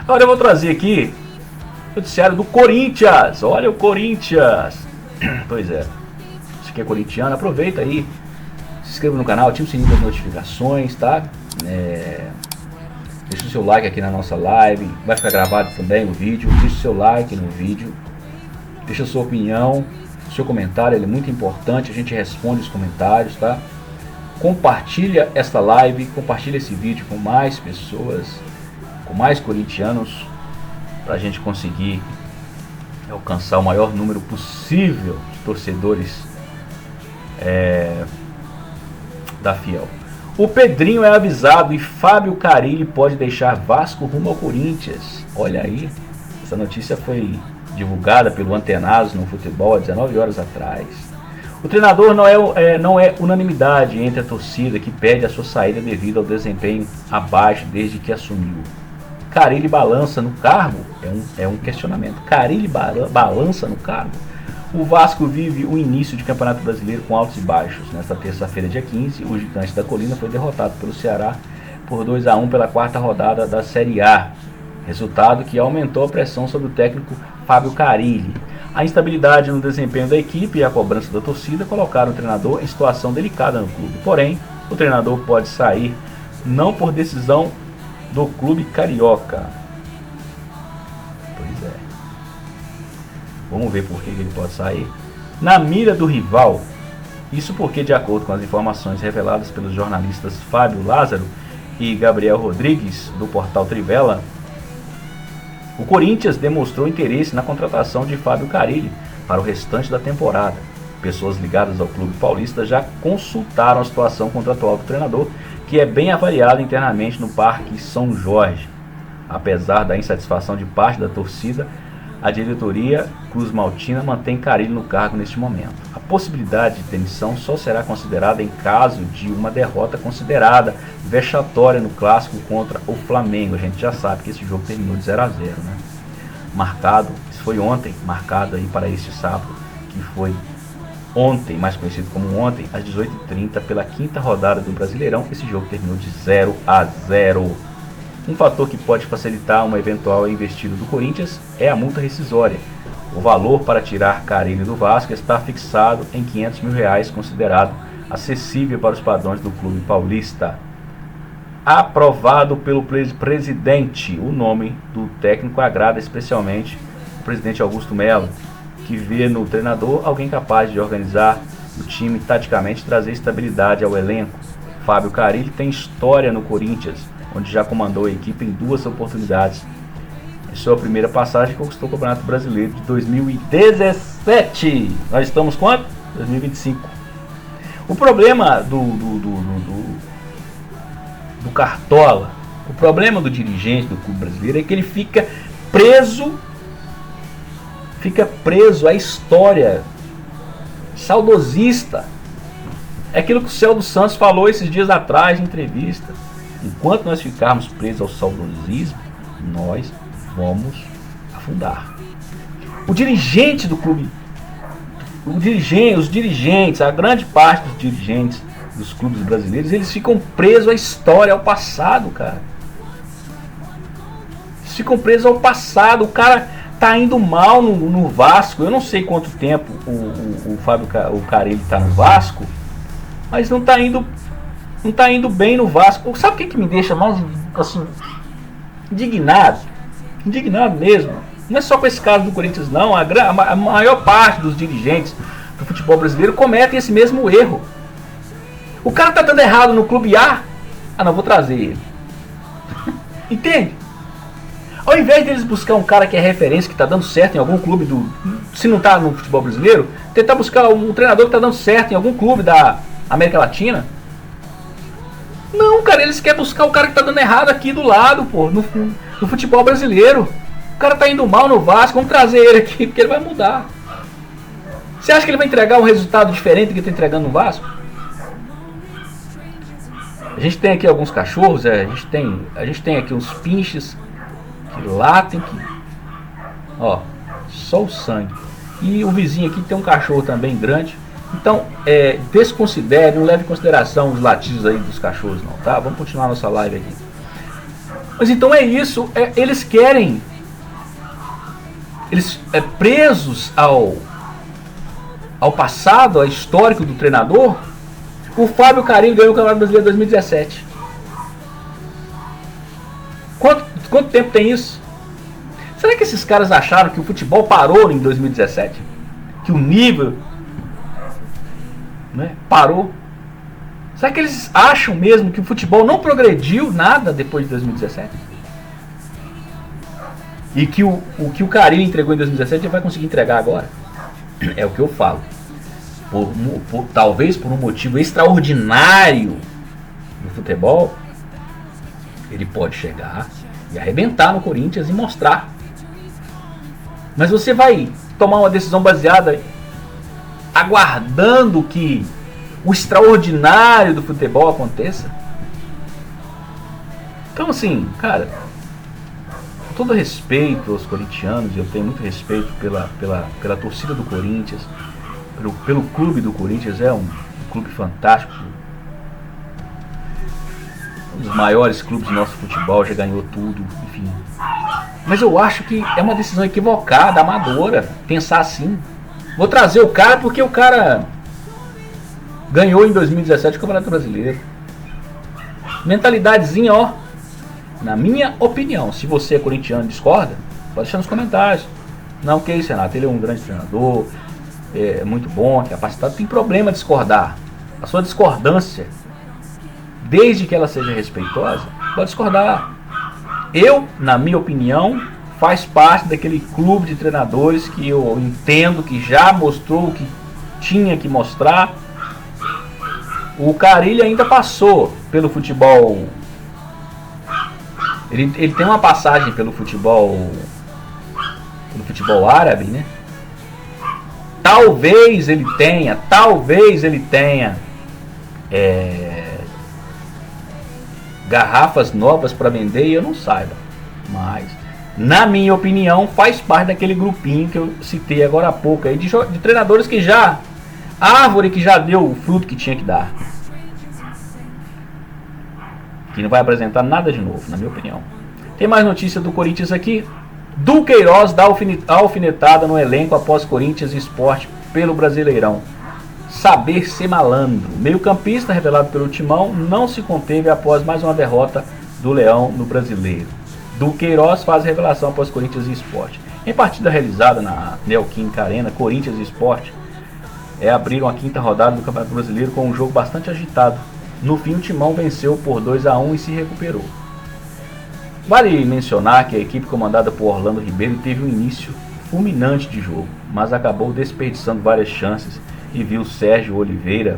Agora eu vou trazer aqui o noticiário do Corinthians. Olha o Corinthians. Pois é. Se quer corintiano, aproveita aí. Se inscreva no canal, ative o sininho das notificações, tá? Deixa o seu like aqui na nossa live. Vai ficar gravado também o vídeo. Deixa o seu like no vídeo. Deixa a sua opinião, o seu comentário, ele é muito importante. A gente responde os comentários, tá? Compartilha esta live, compartilha esse vídeo com mais pessoas, com mais corintianos, para a gente conseguir alcançar o maior número possível de torcedores da Fiel. O Pedrinho é avisado e Fábio Carille pode deixar Vasco rumo ao Corinthians. Olha aí, essa notícia foi divulgada pelo Antenados no Futebol há 19 horas atrás. O treinador não é unanimidade entre a torcida que pede a sua saída devido ao desempenho abaixo desde que assumiu. Carille balança no cargo? É um questionamento. Carille balança no cargo? O Vasco vive o início de Campeonato Brasileiro com altos e baixos. Nesta terça-feira, dia 15, o Gigante da Colina foi derrotado pelo Ceará por 2-1 pela quarta rodada da Série A. Resultado que aumentou a pressão sobre o técnico Fábio Carille. A instabilidade no desempenho da equipe e a cobrança da torcida colocaram o treinador em situação delicada no clube. Porém, o treinador pode sair não por decisão do clube carioca. Pois é. Vamos ver por que ele pode sair. Na mira do rival. Isso porque, de acordo com as informações reveladas pelos jornalistas Fábio Lázaro e Gabriel Rodrigues, do portal Trivela, o Corinthians demonstrou interesse na contratação de Fábio Carille para o restante da temporada. Pessoas ligadas ao clube paulista já consultaram a situação contratual do treinador, que é bem avaliado internamente no Parque São Jorge. Apesar da insatisfação de parte da torcida, a diretoria cruz-maltina mantém Carille no cargo neste momento. A possibilidade de demissão só será considerada em caso de uma derrota considerada vexatória no clássico contra o Flamengo. A gente já sabe que esse jogo terminou de 0-0, né? Marcado, isso foi ontem, marcado aí para este sábado, que foi ontem, mais conhecido como ontem, às 18h30, pela quinta rodada do Brasileirão. Esse jogo terminou de 0-0. Um fator que pode facilitar uma eventual investida do Corinthians é a multa rescisória. O valor para tirar Carille do Vasco está fixado em R$500 mil, considerado acessível para os padrões do clube paulista. Aprovado pelo presidente, o nome do técnico agrada especialmente o presidente Augusto Melo, que vê no treinador alguém capaz de organizar o time taticamente e trazer estabilidade ao elenco. Fábio Carille tem história no Corinthians, onde já comandou a equipe em 2 oportunidades. Em sua primeira passagem, conquistou o Campeonato Brasileiro de 2017. Nós estamos quanto? 2025. O problema do Cartola, o problema do dirigente do clube brasileiro é que ele fica preso à história saudosista. É aquilo que o Céu dos Santos falou esses dias atrás em entrevista. Enquanto nós ficarmos presos ao saudosismo, nós vamos afundar. O dirigente do clube, os dirigentes, a grande parte dos dirigentes dos clubes brasileiros, eles ficam presos à história, ao passado, cara. Eles ficam presos ao passado. O cara tá indo mal no Vasco. Eu não sei quanto tempo o Carille tá no Vasco, mas não tá indo bem no Vasco. Sabe o que me deixa mais assim, indignado? Indignado mesmo. Não é só com esse caso do Corinthians, não. A maior parte dos dirigentes do futebol brasileiro cometem esse mesmo erro. O cara tá dando errado no clube A. Não, vou trazer ele. Entende? Ao invés deles buscar um cara que é referência, que tá dando certo em algum clube se não tá no futebol brasileiro, tentar buscar um treinador que tá dando certo em algum clube da América Latina. Não, cara, eles querem buscar o cara que tá dando errado aqui do lado, pô, no futebol brasileiro. O cara tá indo mal no Vasco, vamos trazer ele aqui, porque ele vai mudar. Você acha que ele vai entregar um resultado diferente do que tá entregando no Vasco? A gente tem aqui alguns cachorros, a gente tem aqui uns pinches que latem, ó, só o sangue. E o vizinho aqui tem um cachorro também grande. Então, desconsidere, não leve em consideração os latidos aí dos cachorros não, tá? Vamos continuar nossa live aqui. Mas então é isso, eles querem, eles presos ao passado, ao histórico do treinador. O Fábio Carille ganhou o Campeonato Brasileiro em 2017. Quanto tempo tem isso? Será que esses caras acharam que o futebol parou em 2017? Que o nível, né, parou? Será que eles acham mesmo que o futebol não progrediu nada depois de 2017? E que o que o Carille entregou em 2017 ele vai conseguir entregar agora? É o que eu falo. Talvez por um motivo extraordinário no futebol, ele pode chegar e arrebentar no Corinthians e mostrar. Mas você vai tomar uma decisão baseada aguardando que o extraordinário do futebol aconteça? Então assim, cara, com todo respeito aos corintianos, eu tenho muito respeito pela torcida do Corinthians, pelo clube do Corinthians, é um clube fantástico, um dos maiores clubes do nosso futebol, já ganhou tudo, enfim. Mas eu acho que é uma decisão equivocada, amadora, pensar assim. Vou trazer o cara porque o cara ganhou em 2017 o Campeonato Brasileiro. Mentalidadezinha, ó. Na minha opinião, se você é corintiano e discorda, pode deixar nos comentários. Não, que isso, Renato, ele é um grande treinador, é muito bom, capacitado, tem problema discordar. A sua discordância, desde que ela seja respeitosa, pode discordar. Eu, na minha opinião, faz parte daquele clube de treinadores que eu entendo que já mostrou o que tinha que mostrar. O Carille ainda passou pelo futebol. Ele tem uma passagem pelo futebol árabe, né? Talvez ele tenha garrafas novas para vender e eu não saiba. Mas, na minha opinião, faz parte daquele grupinho que eu citei agora há pouco aí, de treinadores que já... árvore que já deu o fruto que tinha que dar. Que não vai apresentar nada de novo, na minha opinião. Tem mais notícia do Corinthians aqui. Duqueiroz dá alfinetada no elenco após Corinthians e Sport pelo Brasileirão. Saber ser malandro. Meio-campista revelado pelo Timão não se conteve após mais uma derrota do Leão no Brasileiro. Duqueiroz faz revelação após Corinthians e Sport. Em partida realizada na Neoquímica Arena, Corinthians e Sport abriram a quinta rodada do Campeonato Brasileiro com um jogo bastante agitado. No fim, o Timão venceu por 2-1 e se recuperou. Vale mencionar que a equipe comandada por Orlando Ribeiro teve um início fulminante de jogo, mas acabou desperdiçando várias chances e viu Sérgio Oliveira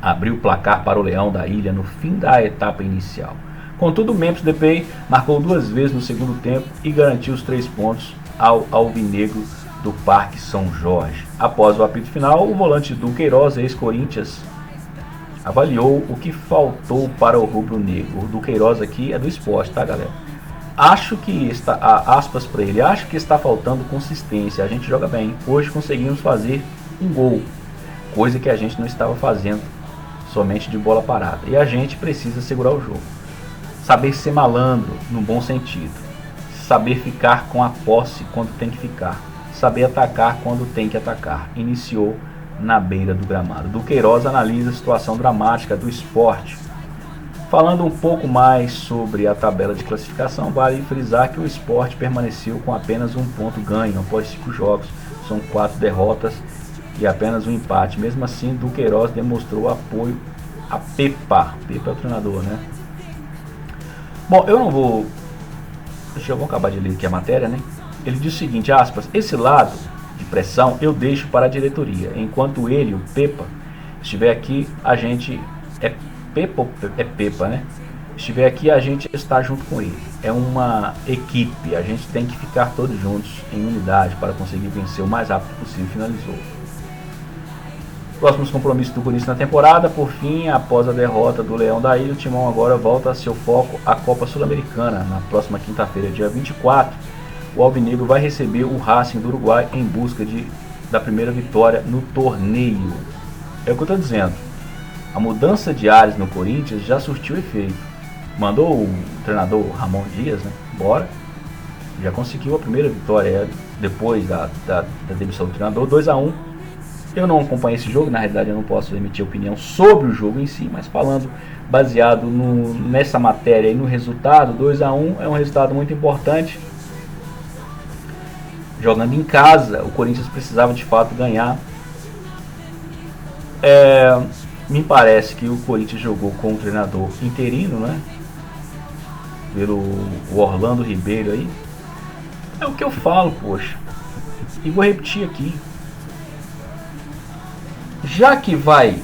abrir o placar para o Leão da Ilha no fim da etapa inicial. Contudo, o Memphis Depay marcou 2 vezes no segundo tempo e garantiu os 3 pontos ao alvinegro do Parque São Jorge. Após o apito final, o volante Duqueiroz, ex-Corinthians, avaliou o que faltou para o rubro-negro. O Duqueiroz aqui é do Sport, tá, galera? Acho que está, aspas para ele, acho que está faltando consistência. A gente joga bem. Hoje conseguimos fazer um gol, coisa que a gente não estava fazendo, somente de bola parada. E a gente precisa segurar o jogo. Saber ser malandro, no bom sentido. Saber ficar com a posse quando tem que ficar. Saber atacar quando tem que atacar. Iniciou na beira do gramado. Duqueiroz analisa a situação dramática do Sport. Falando um pouco mais sobre a tabela de classificação, vale frisar que o Sport permaneceu com apenas 1 ponto ganho após 5 jogos. São 4 derrotas e apenas um empate. Mesmo assim, Duqueiroz demonstrou apoio a Pepa. Pepa é o treinador, né? Bom, eu não vou... Deixa eu acabar de ler aqui a matéria, né? Ele diz o seguinte, aspas, esse lado de pressão eu deixo para a diretoria. Enquanto ele, o Pepa, estiver aqui, a gente... É Pepa, né? Estiver aqui, a gente está junto com ele. É uma equipe, a gente tem que ficar todos juntos em unidade para conseguir vencer o mais rápido possível, finalizou. Próximos compromissos do Corinthians na temporada. Por fim, após a derrota do Leão da Ilha, o Timão agora volta a seu foco à Copa Sul-Americana. Na próxima quinta-feira, dia 24, o alvinegro vai receber o Racing do Uruguai em busca da primeira vitória no torneio. É o que eu estou dizendo. A mudança de ares no Corinthians já surtiu efeito. mandou o treinador Ramon Dias, né, embora. Já conseguiu a primeira vitória depois da demissão do treinador, 2-1. Eu não acompanhei esse jogo, na realidade eu não posso emitir opinião sobre o jogo em si, mas falando baseado nessa matéria e no resultado, 2-1 é um resultado muito importante. Jogando em casa, o Corinthians precisava de fato ganhar. Me parece que o Corinthians jogou com um treinador interino, né? Pelo Orlando Ribeiro aí. É o que eu falo, poxa. E vou repetir aqui. Já que vai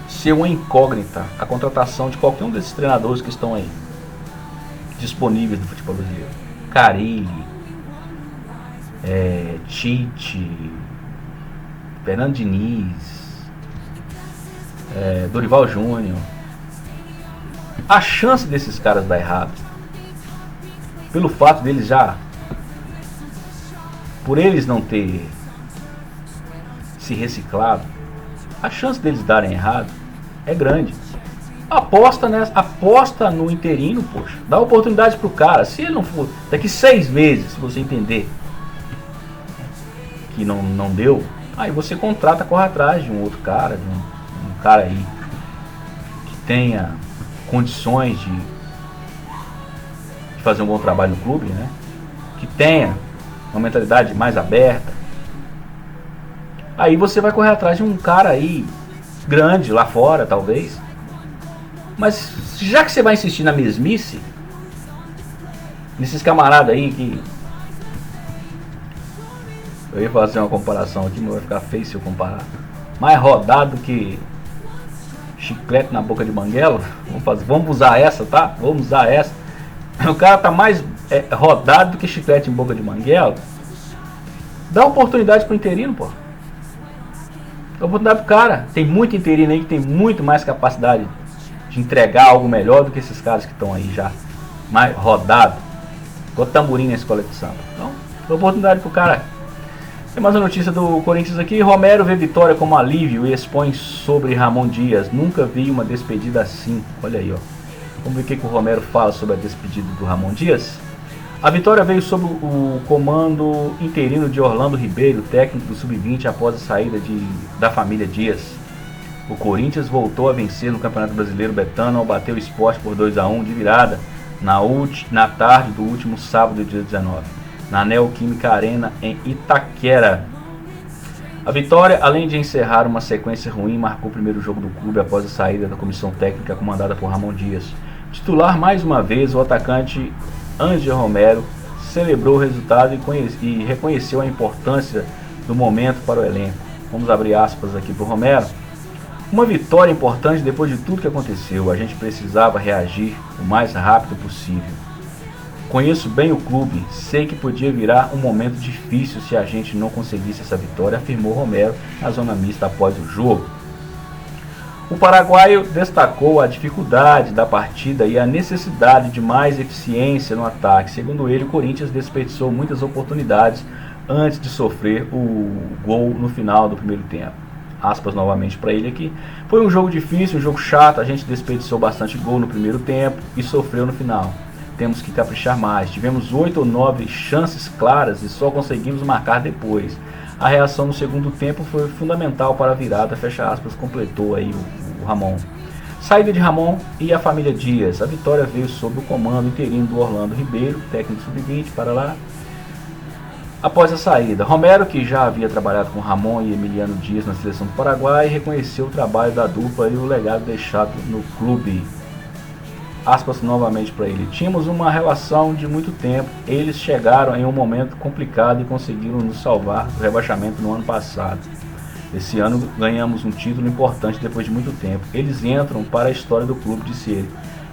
ser uma incógnita a contratação de qualquer um desses treinadores que estão aí disponíveis no futebol brasileiro, Carille, Tite, Fernando Diniz, Dorival Júnior, a chance desses caras dar errado, pelo fato deles por eles não ter se reciclado, a chance deles darem errado é grande. Aposta no interino, poxa, dá oportunidade pro cara. Se ele não for, daqui 6 meses, se você entender que não deu, aí você contrata, corre atrás de um outro cara, de um cara aí que tenha condições de fazer um bom trabalho no clube, né? Que tenha uma mentalidade mais aberta. Aí você vai correr atrás de um cara aí grande lá fora, talvez. Mas já que você vai insistir na mesmice, nesses camaradas aí que... Eu ia fazer uma comparação aqui, mas vai ficar feio se eu comparar. Mais rodado que chiclete na boca de banguela. Vamos usar essa, tá? Vamos usar essa. O cara tá mais rodado do que chiclete em boca de banguela. Dá oportunidade pro interino, pô. Dá oportunidade pro cara. Tem muito interino aí que tem muito mais capacidade de entregar algo melhor do que esses caras que estão aí já mais rodado. Igual tamborim na escola de samba. Então, dá oportunidade pro cara. Tem mais uma notícia do Corinthians aqui. Romero vê vitória como alívio e expõe sobre Ramon Dias. Nunca vi uma despedida assim. Olha aí, ó. Vamos ver o que o Romero fala sobre a despedida do Ramon Dias. A vitória veio sob o comando interino de Orlando Ribeiro, técnico do Sub-20, após a saída da família Dias. O Corinthians voltou a vencer no Campeonato Brasileiro Betano ao bater o Sport por 2-1 de virada na tarde do último sábado, dia 19, na Neoquímica Arena em Itaquera. A vitória, além de encerrar uma sequência ruim, marcou o primeiro jogo do clube após a saída da comissão técnica comandada por Ramon Dias. Titular mais uma vez, o atacante Ângelo Romero celebrou o resultado e reconheceu a importância do momento para o elenco. Vamos abrir aspas aqui para o Romero. Uma vitória importante depois de tudo que aconteceu. A gente precisava reagir o mais rápido possível. Conheço bem o clube, sei que podia virar um momento difícil se a gente não conseguisse essa vitória, afirmou Romero na zona mista após o jogo. O paraguaio destacou a dificuldade da partida e a necessidade de mais eficiência no ataque. Segundo ele, o Corinthians desperdiçou muitas oportunidades antes de sofrer o gol no final do primeiro tempo. Aspas novamente para ele aqui. Foi um jogo difícil, um jogo chato, a gente desperdiçou bastante gol no primeiro tempo e sofreu no final. Temos que caprichar mais. Tivemos 8 ou 9 chances claras e só conseguimos marcar depois. A reação no segundo tempo foi fundamental para a virada, fecha aspas, completou aí o Ramon. Saída de Ramon e a família Dias. A vitória veio sob o comando interino do Orlando Ribeiro, técnico sub-20, para lá. Após a saída, Romero, que já havia trabalhado com Ramon e Emiliano Dias na seleção do Paraguai, reconheceu o trabalho da dupla e o legado deixado no clube. Aspas novamente para ele. Tínhamos uma relação de muito tempo. Eles chegaram em um momento complicado e conseguiram nos salvar do rebaixamento no ano passado. Esse ano ganhamos um título importante depois de muito tempo. Eles entram para a história do clube, disse ele.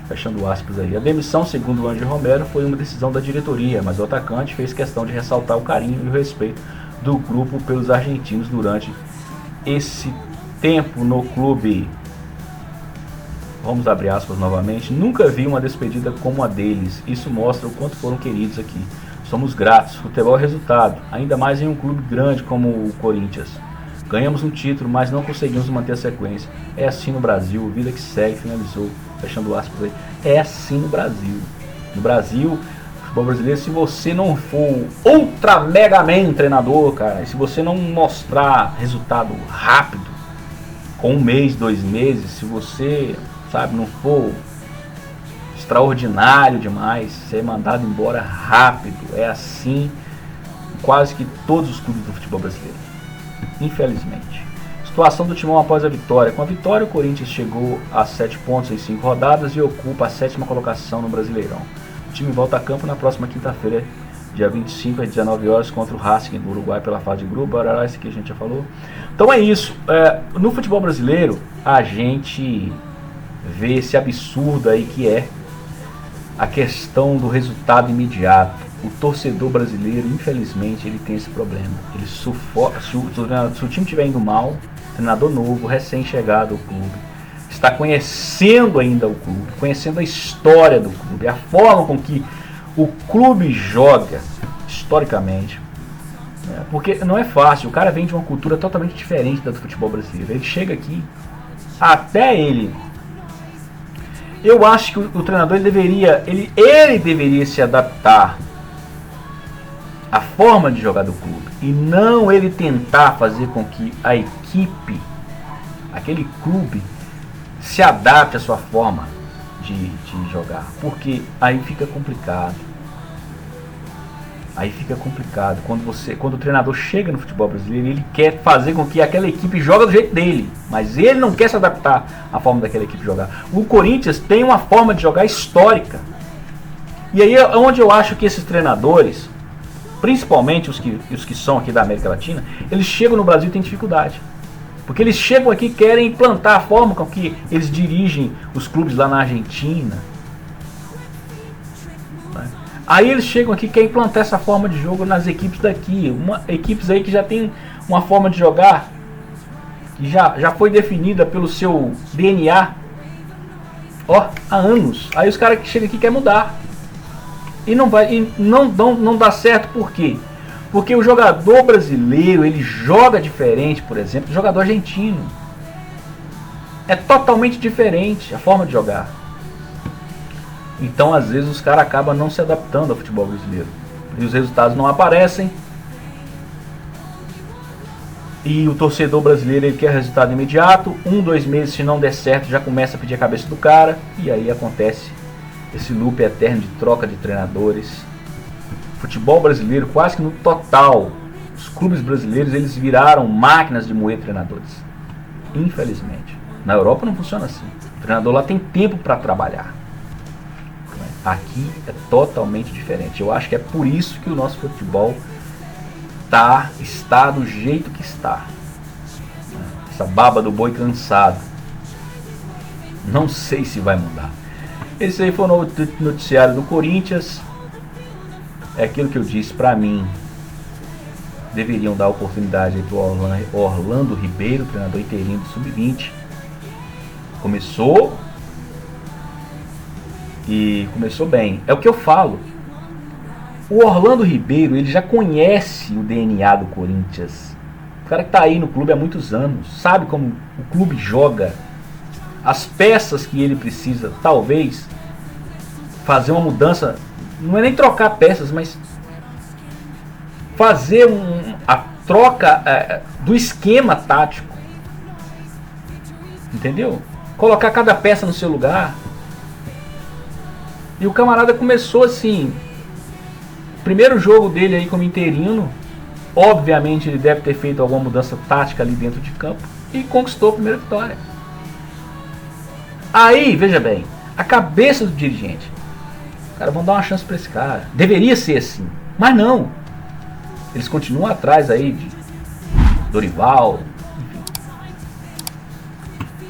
Fechando aspas aí. A demissão, segundo o Ângelo Romero, foi uma decisão da diretoria, mas o atacante fez questão de ressaltar o carinho e o respeito do grupo pelos argentinos durante esse tempo no clube. Vamos abrir aspas novamente. Nunca vi uma despedida como a deles. Isso mostra o quanto foram queridos aqui. Somos gratos. Futebol é resultado. Ainda mais em um clube grande como o Corinthians. Ganhamos um título, mas não conseguimos manter a sequência. É assim no Brasil. Vida que segue, finalizou. fechando aspas aí, é assim no Brasil. No Brasil, o futebol brasileiro, se você não for ultra mega man treinador, cara, e se você não mostrar resultado rápido, com 1 mês, 2 meses, se você, sabe, não for extraordinário demais, ser mandado embora rápido. É assim quase que todos os clubes do futebol brasileiro, infelizmente. Situação do Timão após a vitória. Com a vitória, o Corinthians chegou a 7 pontos em 5 rodadas e ocupa a 7ª colocação no Brasileirão. O time volta a campo na próxima quinta-feira, dia 25 às 19 horas, contra o Racing do Uruguai pela fase de grupo. Isso aqui a gente já falou. Então é isso. No futebol brasileiro, a gente vê esse absurdo aí que é a questão do resultado imediato. O torcedor brasileiro, infelizmente, ele tem esse problema. Ele sufoca. Se o time estiver indo mal, treinador novo, recém-chegado ao clube, está conhecendo ainda o clube, conhecendo a história do clube, a forma com que o clube joga historicamente. Porque não é fácil. O cara vem de uma cultura totalmente diferente da do futebol brasileiro. Ele chega aqui, até ele... Eu acho que o treinador ele deveria se adaptar à forma de jogar do clube e não ele tentar fazer com que a equipe, aquele clube, se adapte à sua forma de jogar, porque aí fica complicado. Aí fica complicado quando o treinador chega no futebol brasileiro, ele quer fazer com que aquela equipe jogue do jeito dele, mas ele não quer se adaptar à forma daquela equipe jogar. O Corinthians tem uma forma de jogar histórica. E aí é onde eu acho que esses treinadores, principalmente os que são aqui da América Latina, eles chegam no Brasil e têm dificuldade. Porque eles chegam aqui e querem implantar a forma com que eles dirigem os clubes lá na Argentina. Aí eles chegam aqui e querem implantar essa forma de jogo nas equipes daqui. Equipes aí que já tem uma forma de jogar que já foi definida pelo seu DNA há anos. Aí os caras que chegam aqui querem mudar. E não dá certo. Por quê? Porque o jogador brasileiro, ele joga diferente, por exemplo, do jogador argentino. É totalmente diferente a forma de jogar. Então, às vezes, os caras acabam não se adaptando ao futebol brasileiro. E os resultados não aparecem. E o torcedor brasileiro ele quer resultado imediato. 1, 2 meses, se não der certo, já começa a pedir a cabeça do cara. E aí acontece esse loop eterno de troca de treinadores. Futebol brasileiro, quase que no total, os clubes brasileiros eles viraram máquinas de moer treinadores. Infelizmente. Na Europa não funciona assim. O treinador lá tem tempo para trabalhar. Aqui é totalmente diferente. Eu acho que é por isso que o nosso futebol está do jeito que está. Essa baba do boi cansado. Não sei se vai mudar. Esse aí foi o noticiário do Corinthians. É aquilo que eu disse, para mim. Deveriam dar oportunidade para o Orlando Ribeiro, treinador interino do Sub-20. Começou bem. É o que eu falo. O Orlando Ribeiro, ele já conhece o DNA do Corinthians. O cara que está aí no clube há muitos anos, sabe como o clube joga, as peças que ele precisa, talvez fazer uma mudança, não é nem trocar peças, mas fazer a troca do esquema tático. Entendeu? Colocar cada peça no seu lugar. E o camarada começou assim, primeiro jogo dele aí como interino, obviamente ele deve ter feito alguma mudança tática ali dentro de campo e conquistou a primeira vitória. Aí, veja bem, a cabeça do dirigente, cara, vamos dar uma chance para esse cara. Deveria ser assim, mas não. Eles continuam atrás aí de Dorival, enfim.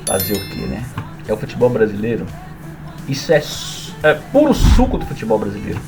Fazer o que, né? É o futebol brasileiro. Isso é puro suco do futebol brasileiro.